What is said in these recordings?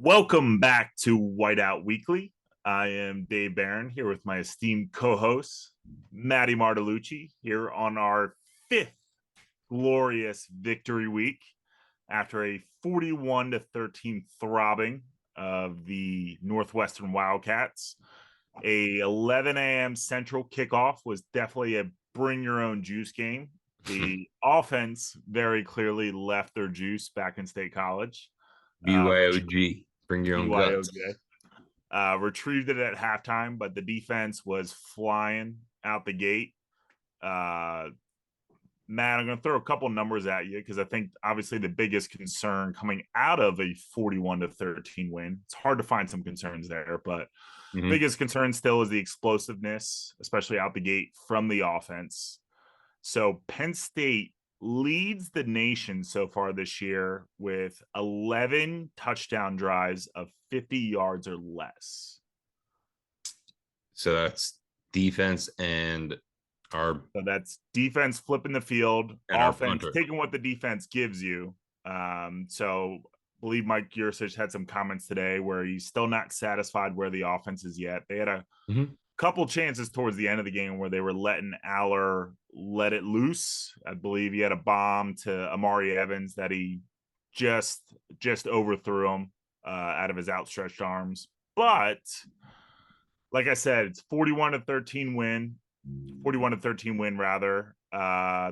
Welcome back to Whiteout Weekly. I am Dave Barron here with my esteemed co-host, Maddie Martolucci, here on our fifth glorious victory week after a 41-13 throbbing of the Northwestern Wildcats. A 11 a.m. Central kickoff was definitely a bring your own juice game. The offense very clearly left their juice back in State College. BYOG, bring your own guts. Retrieved it at halftime, but the defense was flying out the gate. Matt, I'm going to throw a couple numbers at you because I think obviously the biggest concern coming out of a 41-13 win, it's hard to find some concerns there, but biggest concern still is the explosiveness, especially out the gate from the offense. So Penn State leads the nation so far this year with 11 touchdown drives of 50 yards or less. So that's defense and so that's defense flipping the field, offense taking what the defense gives you. So I believe Mike Yursich had some comments today where he's still not satisfied where the offense is yet. They had a couple chances towards the end of the game where they were letting Aller let it loose. I believe he had a bomb to Amari Evans that he just overthrew him out of his outstretched arms. But like I said, it's 41-13 win.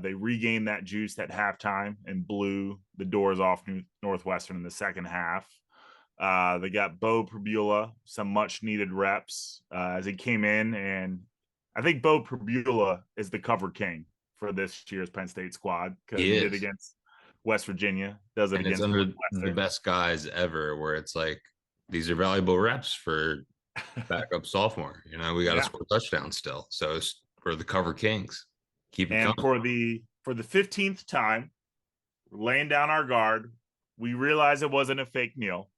They regained that juice at halftime and blew the doors off Northwestern in the second half. They got Bo Pribula some much needed reps as he came in, and I think Bo Pribula is the cover king for this year's Penn State squad because he did against West Virginia, does it and against it's under the best guys ever, where it's like these are valuable reps for backup sophomore. You know, we got to score touchdowns still, so it's for the cover kings. Keep it coming. For the 15th time, we're laying down our guard. We realize it wasn't a fake kneel.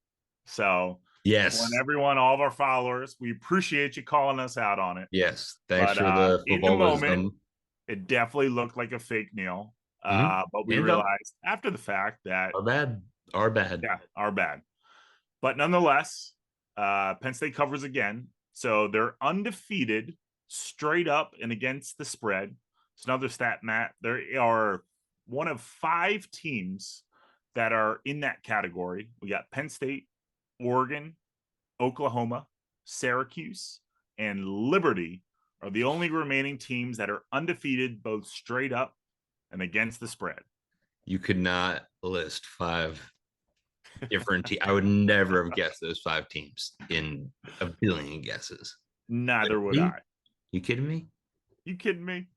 So yes, everyone, all of our followers, we appreciate you calling us out on it. Yes, thanks for the football in the moment, it definitely looked like a fake kneel. But we realized after the fact that our bad. Yeah, our bad. But nonetheless, Penn State covers again. So they're undefeated straight up and against the spread. It's another stat, Matt. There are one of 5 teams that are in that category. We got Penn State, Oregon, Oklahoma, Syracuse, and Liberty are the only remaining teams that are undefeated both straight up and against the spread. You could not list 5 different teams. I would never have guessed those 5 teams in a billion guesses. Neither would I. You kidding me? You kidding me?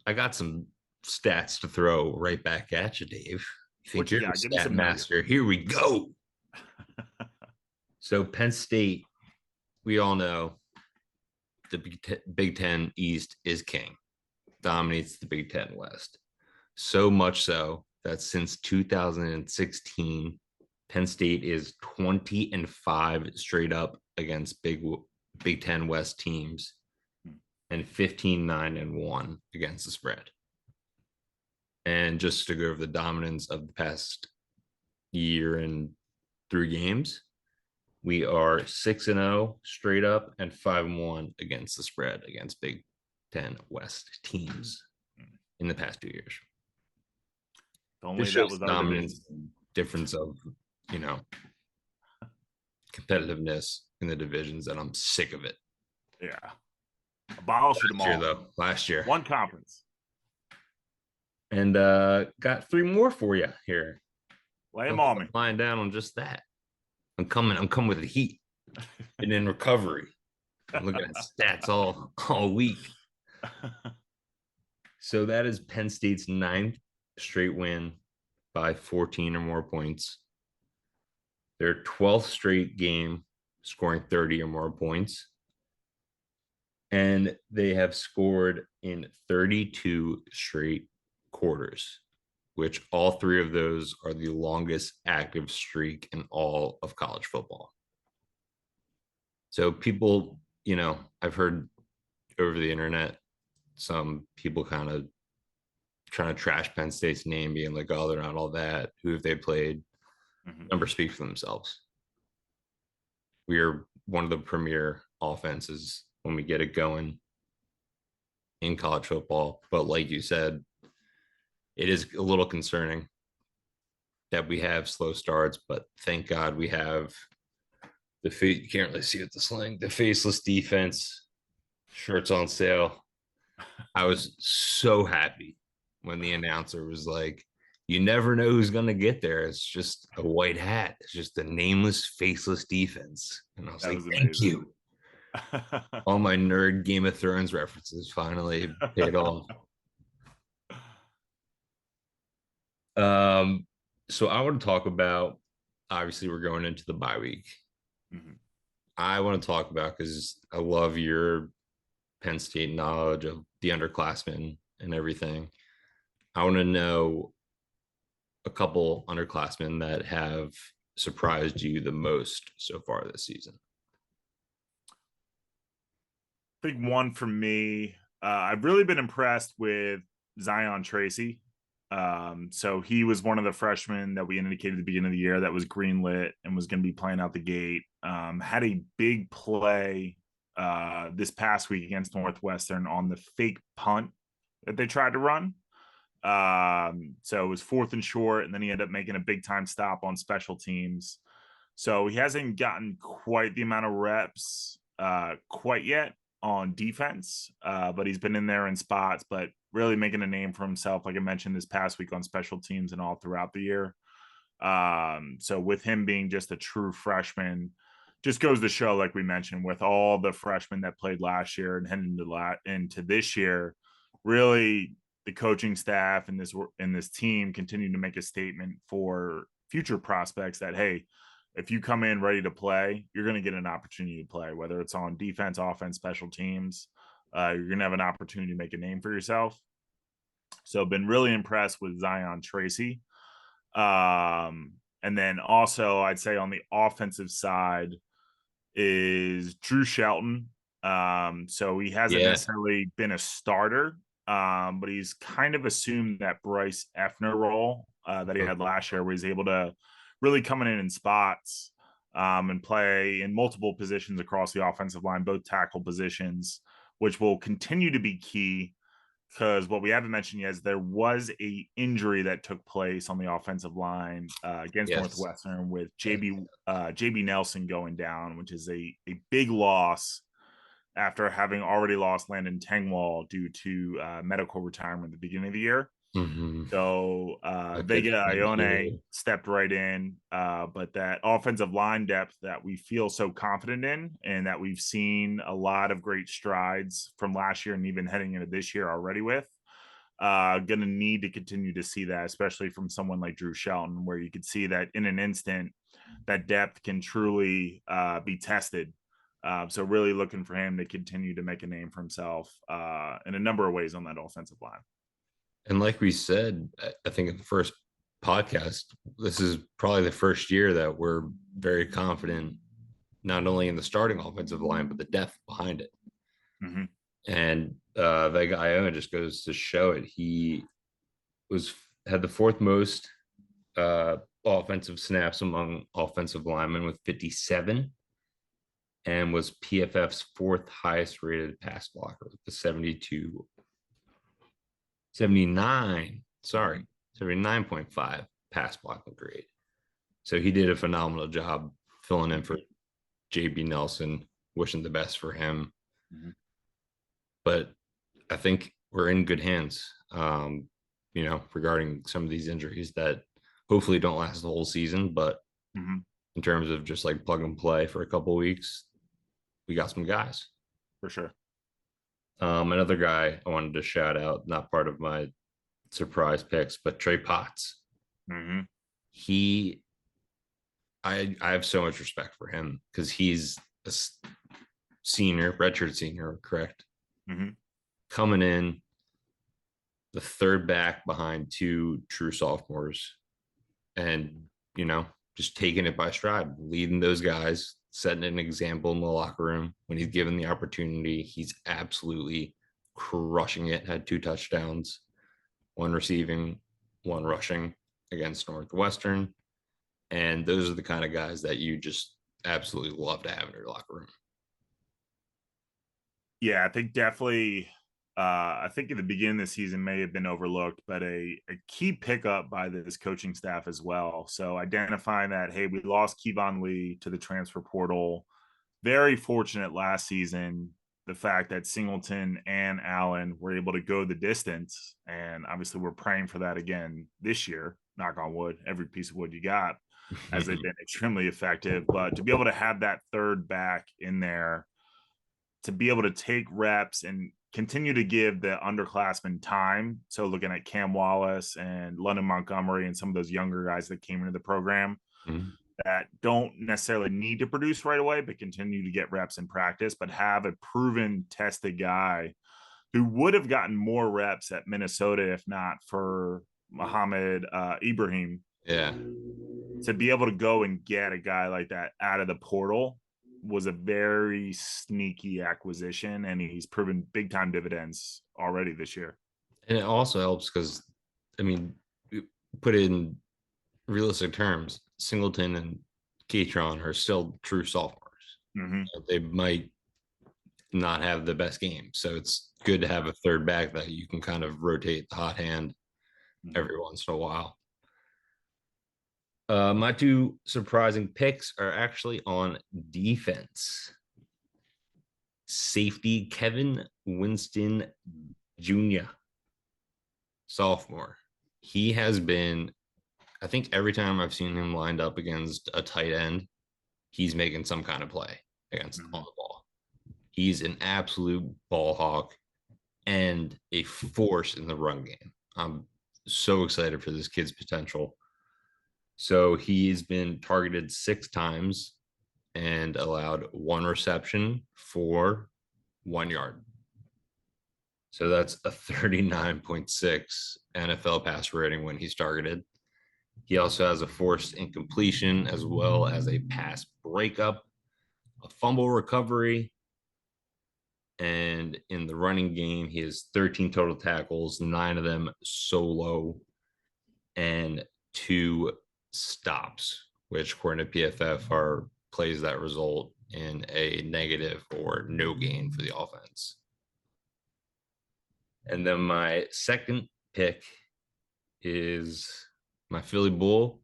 I got some stats to throw right back at you, Dave. You think you're the stat master? Here we go. So Penn State, we all know the Big Ten East is king, dominates the Big Ten West. So much so that since 2016, Penn State is 20-5 straight up against Big Ten West teams and 15-9-1 against the spread. And just to go over the dominance of the past year and 3 games, we are 6-0 straight up and 5-1 against the spread against Big Ten West teams in the past 2 years. Only that was dominance, difference of, competitiveness in the divisions, and I'm sick of it. Yeah. Abolish them all. Last year. One conference. And got 3 more for you here. Lay them on me. Lying down on just that. I'm coming with the heat. And in recovery. I'm looking at stats all week. So that is Penn State's 9th straight win by 14 or more points. Their 12th straight game scoring 30 or more points. And they have scored in 32 straight quarters, which all 3 of those are the longest active streak in all of college football. So people, I've heard over the internet, some people kind of trying to trash Penn State's name, being like, oh, they're not all that. Who have they played? Numbers speak for themselves. We are one of the premier offenses when we get it going in college football. But like you said, it is a little concerning that we have slow starts, but thank God we have you can't really see it, the slang, the faceless defense, shirts on sale. I was so happy when the announcer was like, you never know who's going to get there. It's just a white hat. It's just a nameless, faceless defense. And I was like, thank you. All my nerd Game of Thrones references finally paid off. So I want to talk about, obviously we're going into the bye week. Mm-hmm. I want to talk about, because I love your Penn State knowledge of the underclassmen and everything. I want to know a couple underclassmen that have surprised you the most so far this season. I think one for me, I've really been impressed with Zion Tracy. So he was one of the freshmen that we indicated at the beginning of the year that was greenlit and was going to be playing out the gate. Had a big play this past week against Northwestern on the fake punt that they tried to run. So it was 4th and short, and then he ended up making a big time stop on special teams. So he hasn't gotten quite the amount of reps quite yet on defense, but he's been in there in spots, but really making a name for himself, like I mentioned this past week, on special teams and all throughout the year. So with him being just a true freshman, just goes to show, like we mentioned, with all the freshmen that played last year and heading into this year, really the coaching staff and this team continue to make a statement for future prospects that, hey, if you come in ready to play, you're going to get an opportunity to play, whether it's on defense, offense, special teams. You're going to have an opportunity to make a name for yourself. So been really impressed with Zion Tracy. And then also I'd say on the offensive side is Drew Shelton. So he hasn't necessarily been a starter, but he's kind of assumed that Bryce Effner role that he had last year, where he's able to really coming in spots and play in multiple positions across the offensive line, both tackle positions, which will continue to be key, because what we haven't mentioned yet is there was a injury that took place on the offensive line against Northwestern with JB Nelson going down, which is a big loss after having already lost Landon Tengwall due to medical retirement at the beginning of the year. Mm-hmm. So Vega Ione stepped right in, but that offensive line depth that we feel so confident in, and that we've seen a lot of great strides from last year and even heading into this year already with, going to need to continue to see that, especially from someone like Drew Shelton, where you could see that in an instant that depth can truly be tested. So really looking for him to continue to make a name for himself in a number of ways on that offensive line. And like we said, I think in the first podcast, this is probably the first year that we're very confident, not only in the starting offensive line, but the depth behind it. Mm-hmm. And Vega Iona just goes to show it. He had the 4th most offensive snaps among offensive linemen with 57, and was PFF's 4th highest rated pass blocker with the 79.5 pass blocking grade. So he did a phenomenal job filling in for JB Nelson, wishing the best for him. Mm-hmm. But I think we're in good hands, regarding some of these injuries that hopefully don't last the whole season. But mm-hmm. in terms of just like plug and play for a couple of weeks, we got some guys. For sure. Another guy I wanted to shout out, not part of my surprise picks, but Trey Potts. Mm-hmm. I have so much respect for him, because he's a senior, redshirt senior, correct? Mm-hmm. Coming in the 3rd back behind 2 true sophomores, and just taking it by stride, leading those guys, setting an example in the locker room. When he's given the opportunity, he's absolutely crushing it. Had 2 touchdowns, 1 receiving, 1 rushing against Northwestern. And those are the kind of guys that you just absolutely love to have in your locker room. Yeah, I think definitely. I think in the beginning of the season may have been overlooked, but a key pickup by this coaching staff as well. So identifying that, hey, we lost Kevon Lee to the transfer portal. Very fortunate last season, the fact that Singleton and Allen were able to go the distance. And obviously we're praying for that again this year. Knock on wood, every piece of wood you got, as they've been extremely effective. But to be able to have that third back in there, to be able to take reps and continue to give the underclassmen time. So looking at Cam Wallace and London Montgomery and some of those younger guys that came into the program that don't necessarily need to produce right away, but continue to get reps in practice, but have a proven, tested guy who would have gotten more reps at Minnesota if not for Muhammad Ibrahim. Yeah. To be able to go and get a guy like that out of the portal was a very sneaky acquisition, and he's proven big time dividends already this year. And it also helps because, I mean, put it in realistic terms, Singleton and Keytron are still true sophomores. They might not have the best game, so it's good to have a third back that you can kind of rotate the hot hand every once in a while. My two surprising picks are actually on defense. Safety Kevin Winston Jr., sophomore. He has been, I think every time I've seen him lined up against a tight end, he's making some kind of play against on the ball. He's an absolute ball hawk and a force in the run game. I'm so excited for this kid's potential. So he's been targeted 6 times and allowed 1 reception for 1 yard. So that's a 39.6 NFL pass rating when he's targeted. He also has a forced incompletion as well as a pass breakup, a fumble recovery, and in the running game, he has 13 total tackles, 9 of them solo, and 2 stops, which according to PFF are plays that result in a negative or no gain for the offense. And then my second pick is my Philly Bull.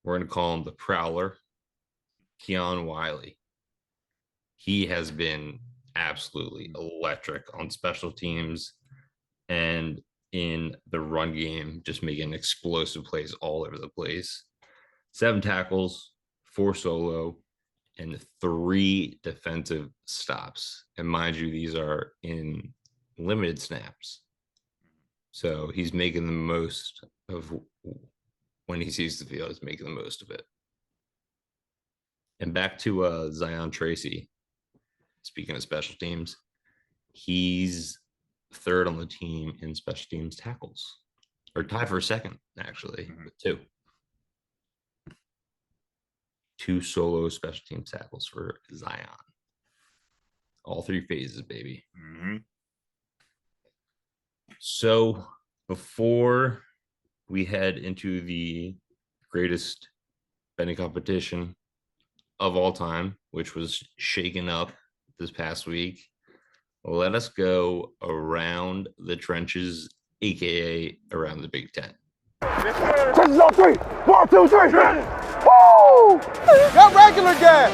We're going to call him the Prowler, Keon Wiley. He has been absolutely electric on special teams and in the run game, just making explosive plays all over the place. 7 tackles, 4 solo, and 3 defensive stops. And mind you, these are in limited snaps. So he's making the most of when he sees the field, he's making the most of it. And back to Zion Tracy. Speaking of special teams, he's 3rd on the team in special teams tackles, or tied for 2nd, actually, with 2. 2 solo special teams tackles for Zion. All 3 phases, baby. So before we head into the greatest betting competition of all time, which was shaken up this past week, let us go around the trenches, aka around the Big Ten. Trenches on 3. 1, 2, 3. Woo! Got regular gas.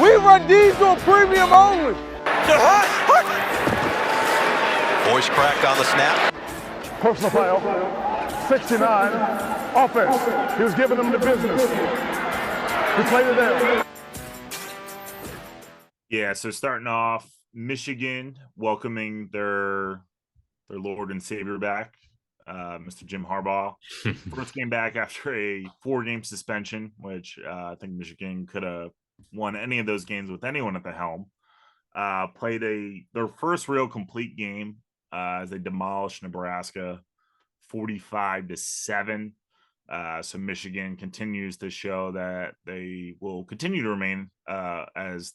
We run diesel premium only. Voice crack on the snap. Personal foul. 69. Offense. He was giving them the business. We played it there. Yeah, so starting off, Michigan welcoming their Lord and Savior back, Mr. Jim Harbaugh. First game back after a 4-game suspension, which I think Michigan could have won any of those games with anyone at the helm. Played their first real complete game as they demolished Nebraska 45-7. So Michigan continues to show that they will continue to remain as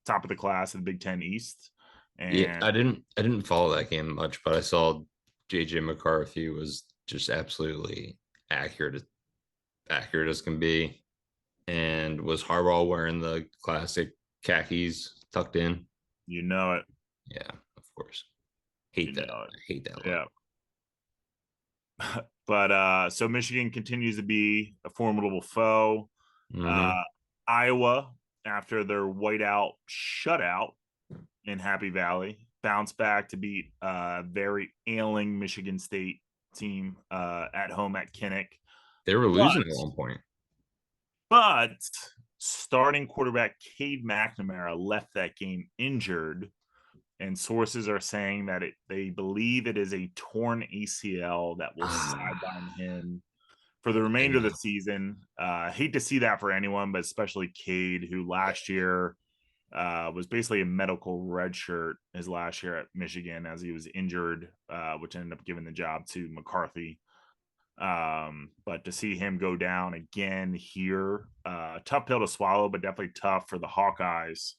top of the class in the Big Ten East. And yeah, I didn't follow that game much, but I saw JJ McCarthy was just absolutely accurate as can be. And was Harbaugh wearing the classic khakis tucked in? You know it. Yeah, of course. Hate that. I hate that. Yeah. But so Michigan continues to be a formidable foe. Iowa, after their whiteout shutout in Happy Valley, bounced back to beat a very ailing Michigan State team at home at Kinnick. They were losing at one point. But starting quarterback Cade McNamara left that game injured, and sources are saying that they believe it is a torn ACL that will sideline him for the remainder of the season. Hate to see that for anyone, but especially Cade, who last year was basically a medical redshirt his last year at Michigan as he was injured, which ended up giving the job to McCarthy. But to see him go down again here, tough pill to swallow, but definitely tough for the Hawkeyes,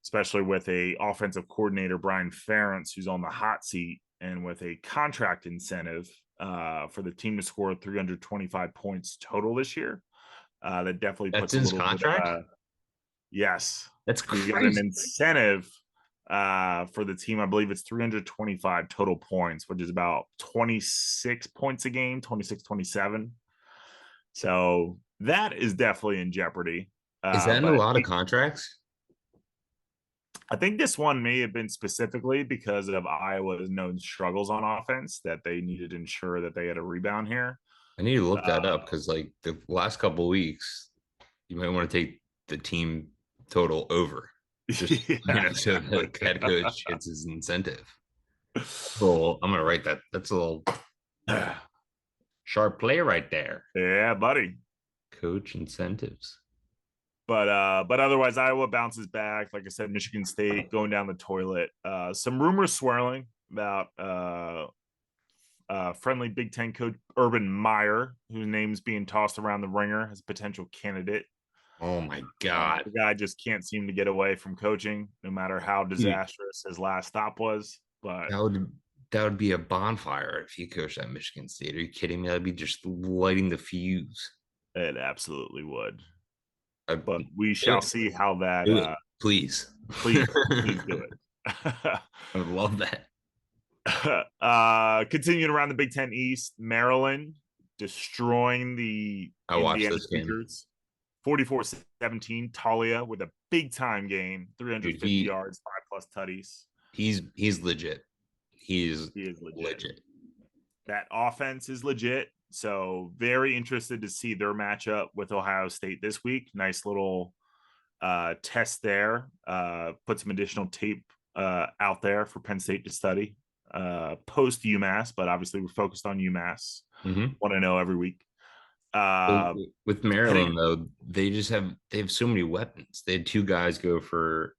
especially with a offensive coordinator, Brian Ferentz, who's on the hot seat, and with a contract incentive for the team to score 325 points total this year. That definitely puts his contract. Yes, that's crazy. Got an incentive for the team. I believe it's 325 total points, which is about 26 points a game, 26, 27. So that is definitely in jeopardy. Is that in a lot of contracts? I think this one may have been specifically because of Iowa's known struggles on offense that they needed to ensure that they had a rebound here. I need to look that up because, like, the last couple of weeks, you might want to take the team total over. Just, so the head coach gets his incentive. Well, I'm gonna write that. That's a little sharp play right there. Yeah, buddy. Coach incentives. But otherwise, Iowa bounces back. Like I said, Michigan State going down the toilet. Some rumors swirling about friendly Big Ten coach Urban Meyer, whose name's being tossed around the ringer as a potential candidate. Oh my God. The guy just can't seem to get away from coaching, no matter how disastrous his last stop was. But that would be a bonfire if he coached at Michigan State. Are you kidding me? That'd be just lighting the fuse. It absolutely would. But we shall see how that. Please do it. I would love that. Continuing around the Big Ten East, Maryland destroying the Indiana Speakers. 44-17. Talia with a big time game, 350 yards, 5+ tutties. He's legit. He is legit. That offense is legit. So very interested to see their matchup with Ohio State this week. Nice little test there. Put some additional tape out there for Penn State to study post UMass, but obviously we're focused on UMass. Want to know every week. With Maryland though, they have so many weapons. They had two guys go for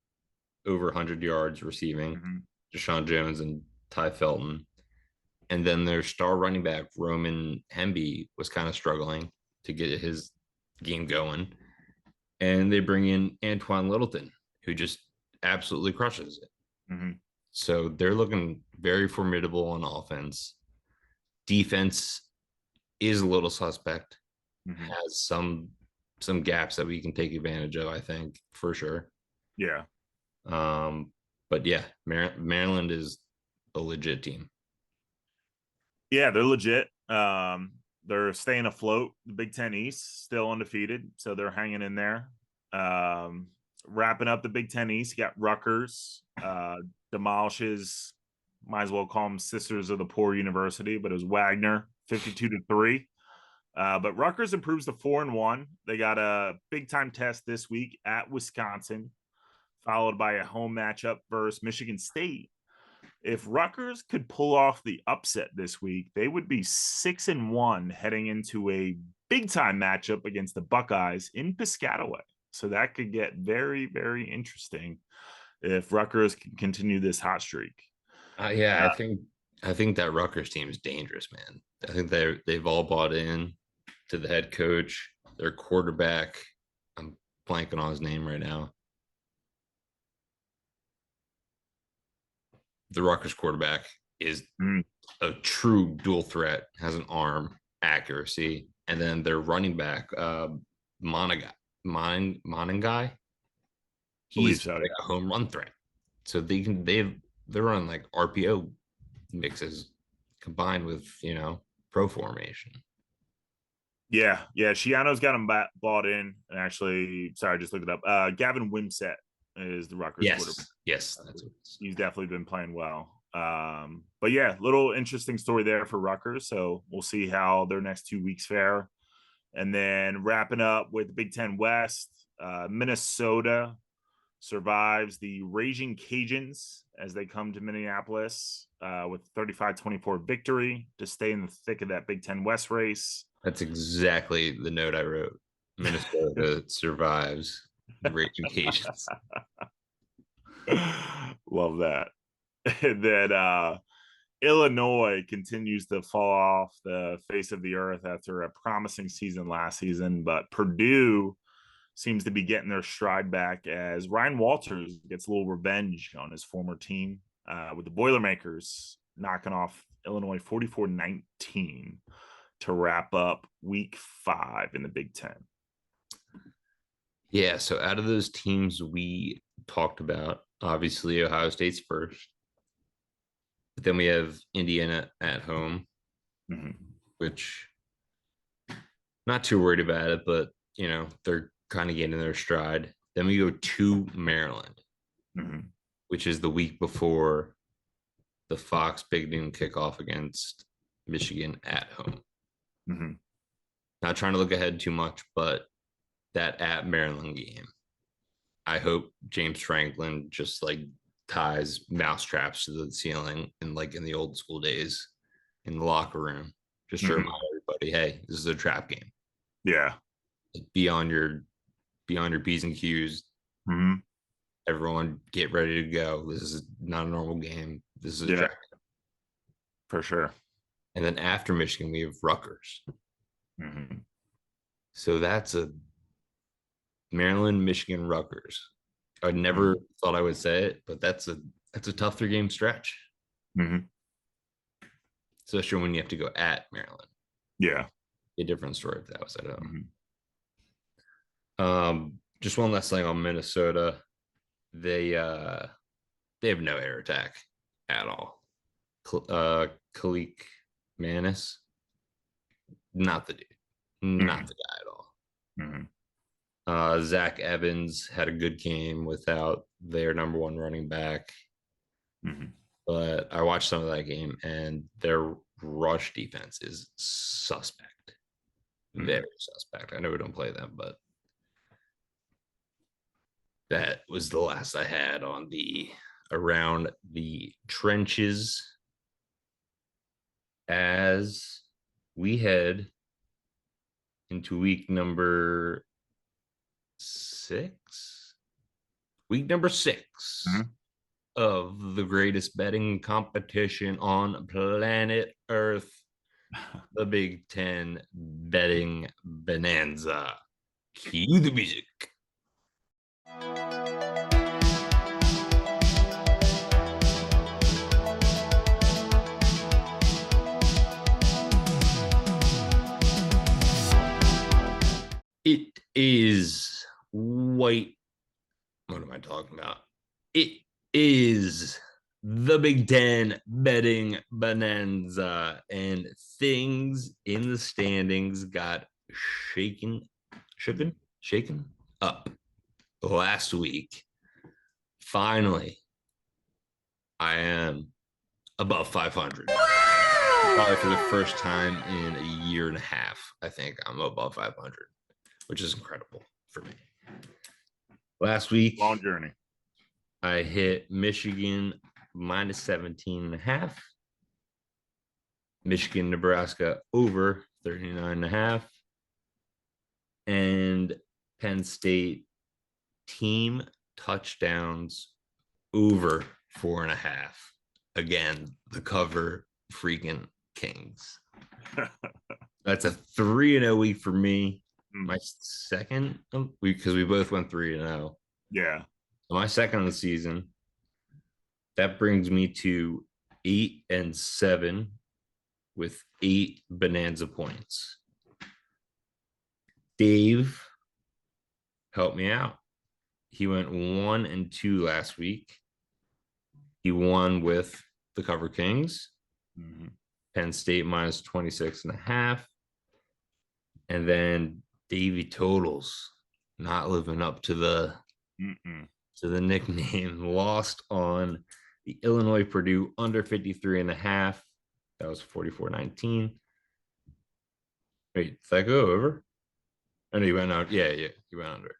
over 100 yards receiving, Deshaun Jones and Ty Felton. And then their star running back, Roman Hemby, was kind of struggling to get his game going. And they bring in Antoine Littleton, who just absolutely crushes it. So they're looking very formidable on offense. Defense is a little suspect. Has some gaps that we can take advantage of, I think, for sure. Yeah. But yeah, Maryland is a legit team. Yeah, they're legit. They're staying afloat. The Big Ten East still undefeated, so they're hanging in there. Wrapping up the Big Ten East, you got Rutgers, demolishes. Might as well call them Sisters of the Poor University, but it was Wagner, 52-3. But Rutgers improves to 4-1. They got a big time test this week at Wisconsin, followed by a home matchup versus Michigan State. If Rutgers could pull off the upset this week, they would be 6-1 heading into a big time matchup against the Buckeyes in Piscataway. So that could get very, very interesting if Rutgers can continue this hot streak. I think that Rutgers team is dangerous, man. I think they've all bought in to the head coach, their quarterback. I'm blanking on his name right now. The Rutgers quarterback is a true dual threat, has an arm, accuracy, and then their running back, Monaghan, Monangai. Believe He's so, like a home run threat. So they're on like RPO mixes combined with pro formation. Yeah. Shiano's got him bought in. And actually, sorry, I just looked it up. Gavin Wimsett is the Rutgers quarterback. Yes, that's what he's definitely been playing well. But yeah, little interesting story there for Rutgers. So we'll see how their next 2 weeks fare. And then wrapping up with the Big Ten West, Minnesota survives the Raging Cajuns as they come to Minneapolis with 35-24 victory to stay in the thick of that Big Ten West race. That's exactly the note I wrote. Minnesota survives the Raging Cajuns. Love that. And then Illinois continues to fall off the face of the earth after a promising season last season, but Purdue seems to be getting their stride back as Ryan Walters gets a little revenge on his former team with the Boilermakers knocking off Illinois 44-19 to wrap up week 5 in the Big Ten. Yeah, so out of those teams we talked about, obviously Ohio State's first. But then we have Indiana at home, which not too worried about it, but they're kind of getting their stride. Then we go to Maryland, which is the week before the Fox Big Noon kickoff against Michigan at home. Not trying to look ahead too much, but that at Maryland game, I hope James Franklin just like ties mousetraps to the ceiling and like in the old school days in the locker room, just to remind everybody, hey, this is a trap game. Yeah. Be on your P's and Q's. Everyone get ready to go. This is not a normal game. This is a trap game. For sure. And then after Michigan, we have Rutgers. So that's a Maryland, Michigan, Rutgers. I never thought I would say it, but that's a tough 3-game stretch. Especially when you have to go at Maryland. Yeah. A different story if that was at home. Just one last thing on Minnesota. They have no air attack at all. Kalik Manis, not the dude. Not the guy at all. Zach Evans had a good game without their number one running back. But I watched some of that game, and their rush defense is suspect. Very suspect. I know we don't play them, but that was the last I had on the around the trenches as we head into week number 6. Week number 6 of the greatest betting competition on planet Earth, the Big Ten betting bonanza. Cue the music. It is white. What am I talking about? It is the Big Ten betting bonanza, and things in the standings got shaken up last week. Finally, I am above 500. Probably for the first time in a year and a half, I think I'm above 500, which is incredible for me. Last week, long journey. I hit Michigan minus 17.5. Michigan, Nebraska over 39.5. And Penn State team touchdowns over 4.5. Again, the cover freaking Kings. That's a 3-0 week for me. My second week, because we both went 3-0. Yeah. My second of the season. That brings me to 8-7 with 8 bonanza points. Dave, help me out. He went 1-2 last week. He won with the Cover Kings. Penn State minus 26.5. And then Davy Totals not living up to the nickname, lost on the Illinois Purdue under 53.5. That was 44-19. Wait, did that go over? I know you went out. Yeah, you went under.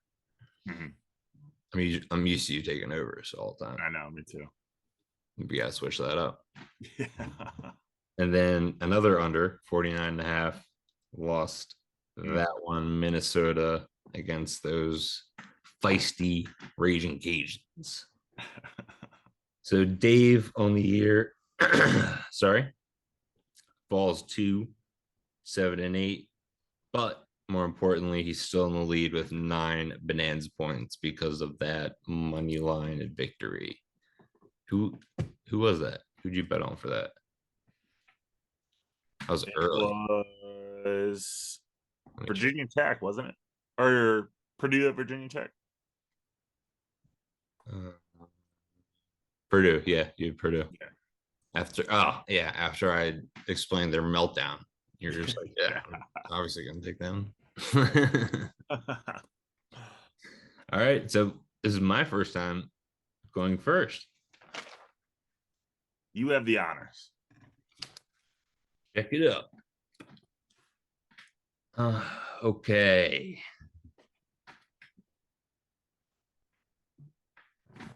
I mean, I'm used to you taking overs all the time. I know, me too. We gotta switch that up. Yeah. And then another under 49.5, lost that one, Minnesota, against those feisty Raging Cajuns. So Dave on the year, sorry, falls to 7-8, but more importantly, he's still in the lead with 9 Bonanza points because of that money line victory. Who was that? Who'd you bet on for that? That was early. It was Virginia Tech, wasn't it? Or Purdue at Virginia Tech? Purdue, yeah, you had Purdue. Yeah. After I explained their meltdown, you're just like, yeah, I'm obviously gonna take them. All right, so this is my first time going first. You have the honors. Check it up. Okay.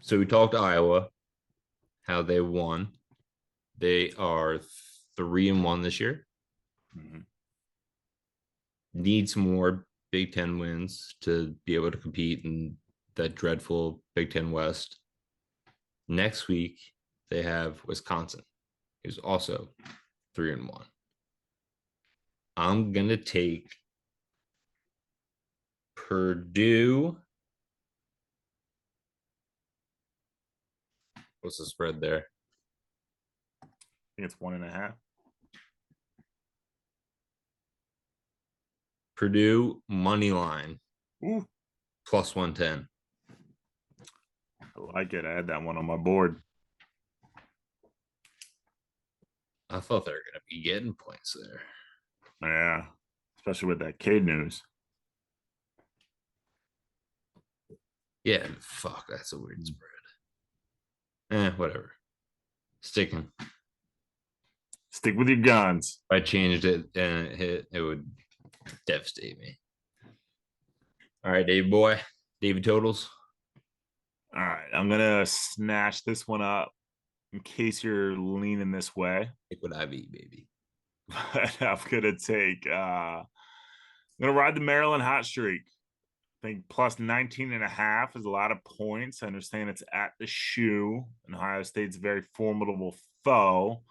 So we talked Iowa, how they won. They are 3-1 this year. Need some more Big Ten wins to be able to compete in that dreadful Big Ten West. Next week, they have Wisconsin, who's also 3-1. I'm going to take Purdue. What's the spread there? I think it's 1.5. Purdue money line. Ooh. Plus 110. I like it. I had that one on my board. I thought they were going to be getting points there. Yeah, especially with that Cade news. Yeah, fuck, that's a weird spread. Whatever. Sticking. Stick with your guns. If I changed it and it hit, it would devastate me. All right, Dave boy. David Totals. All right, I'm gonna snatch this one up in case you're leaning this way. Take what I be, baby. I'm gonna take. I'm gonna ride the Maryland hot streak. I think plus 19.5 is a lot of points. I understand it's at the shoe, and Ohio State's a very formidable foe,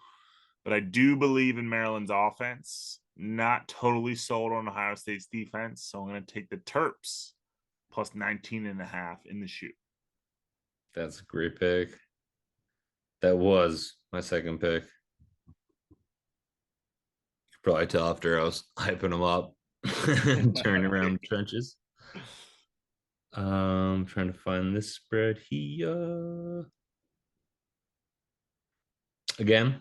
but I do believe in Maryland's offense. Not totally sold on Ohio State's defense, so I'm going to take the Terps plus 19.5 in the shoe. That's a great pick. That was my second pick. You could probably tell after I was hyping them up and turning around the trenches. Trying to find this spread here. Again,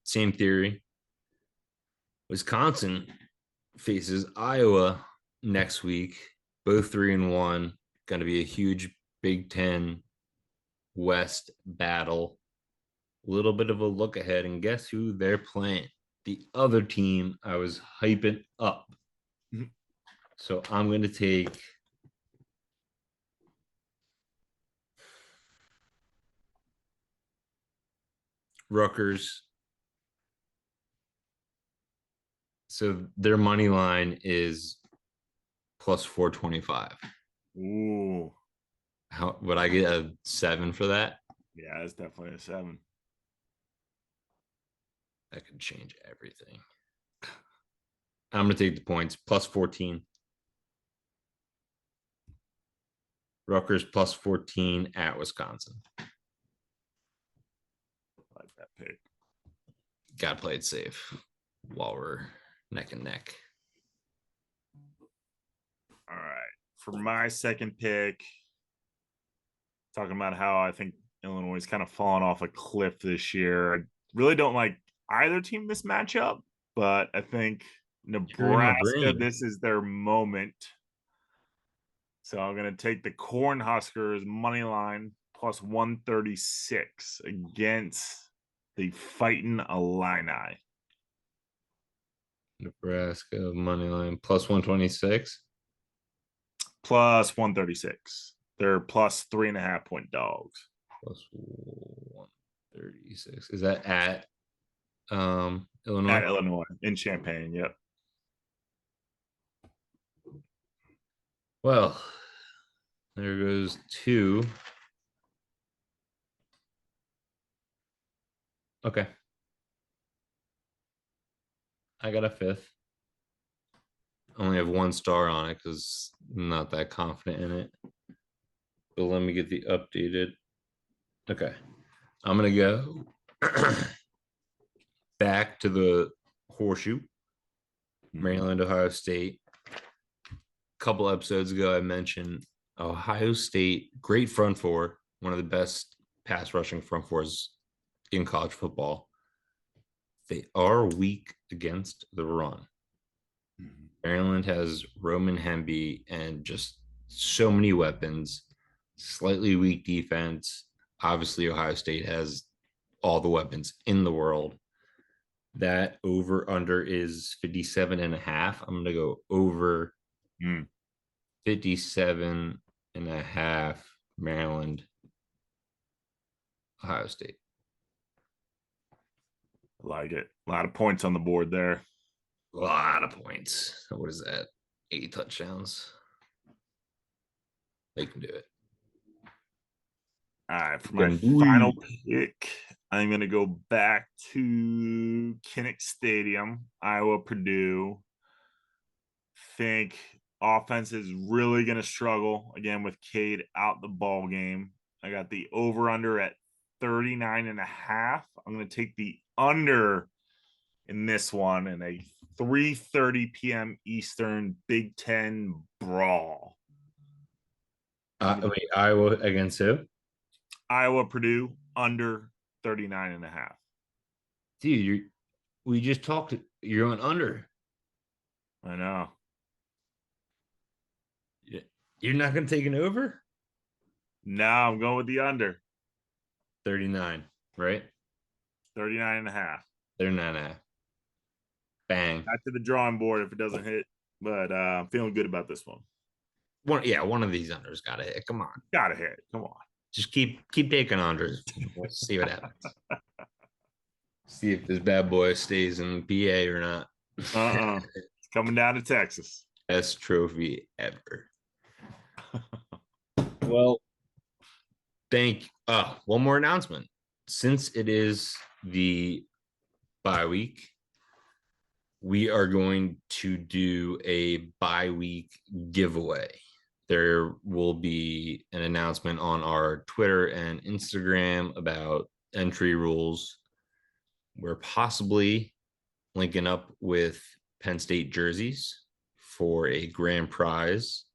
same theory. Wisconsin faces Iowa next week. Both 3-1. Going to be a huge Big Ten West battle. A little bit of a look ahead, and guess who they're playing? The other team I was hyping up. So I'm going to take Rutgers. So their money line is plus 425. Ooh. How would I get a 7 for that? Yeah, it's definitely a 7. That could change everything. I'm going to take the points plus 14. Rutgers plus 14 at Wisconsin. I like that pick. Got to play it safe while we're neck and neck. All right. for my second pick, talking about how I think Illinois is kind of fallen off a cliff this year. I really don't like either team this matchup, but I think Nebraska, this is their moment. So I'm going to take the Cornhuskers money line plus 136 against the Fighting Illini. Nebraska money line plus 126. Plus 136. They're plus 3.5 point dogs. Plus 136. Is that at Illinois? At Illinois in Champaign, yep. Well, there goes 2. Okay. I got a 5th. Only have 1 star on it because I'm not that confident in it. But let me get the updated. Okay. I'm going to go back to the horseshoe. Maryland, Ohio State. A couple episodes ago, I mentioned Ohio State, great front four, one of the best pass rushing front fours in college football. They are weak against the run. Maryland has Roman Hemby and just so many weapons, slightly weak defense. Obviously, Ohio State has all the weapons in the world. That over under is 57.5. I'm going to go over 57.5 Maryland, Ohio State. Like it. A lot of points on the board there. A lot of points. What is that? 80 touchdowns. They can do it. All right. For my final pick, I'm going to go back to Kinnick Stadium, Iowa, Purdue. Think offense is really going to struggle again with Cade out the ball game. I got the over under at 39.5. I'm going to take the under in this one in a 3:30 p.m. Eastern Big Ten brawl. Wait, Iowa against who? Iowa, Purdue, under 39.5. Dude, we just talked. You're on under. I know. You're not going to take an over? No, I'm going with the under. 39, right? 39.5. 39.5. Bang. Back to the drawing board if it doesn't hit, but I'm feeling good about this one. One of these unders got to hit. Come on. Got to hit. Come on. Just keep taking unders. We'll see what happens. See if this bad boy stays in PA or not. It's coming down to Texas. Best trophy ever. Well, one more announcement. Since it is the bye week, we are going to do a bye week giveaway. There will be an announcement on our Twitter and Instagram about entry rules. We're possibly linking up with Penn State jerseys for a grand prize,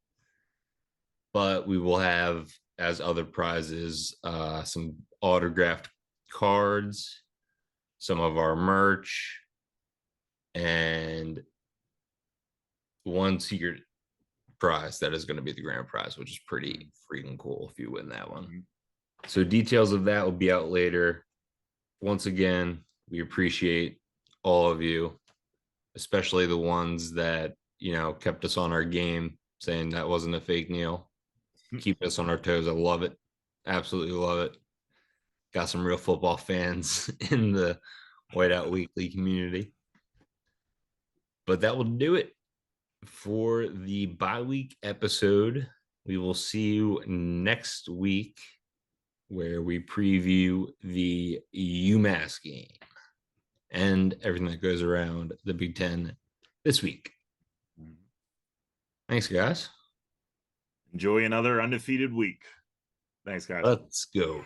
but we will have, as other prizes, some autographed cards, some of our merch, and one secret prize that is going to be the grand prize, which is pretty freaking cool if you win that one. So details of that will be out later. Once again, we appreciate all of you, especially the ones that, kept us on our game, saying that wasn't a fake Neil. Keep us on our toes. I love it. Absolutely love it. Got some real football fans in the Whiteout Weekly community. But that will do it for the bye week episode. We will see you next week where we preview the UMass game and everything that goes around the Big Ten this week. Thanks, guys. Enjoy another undefeated week. Thanks, guys. Let's go.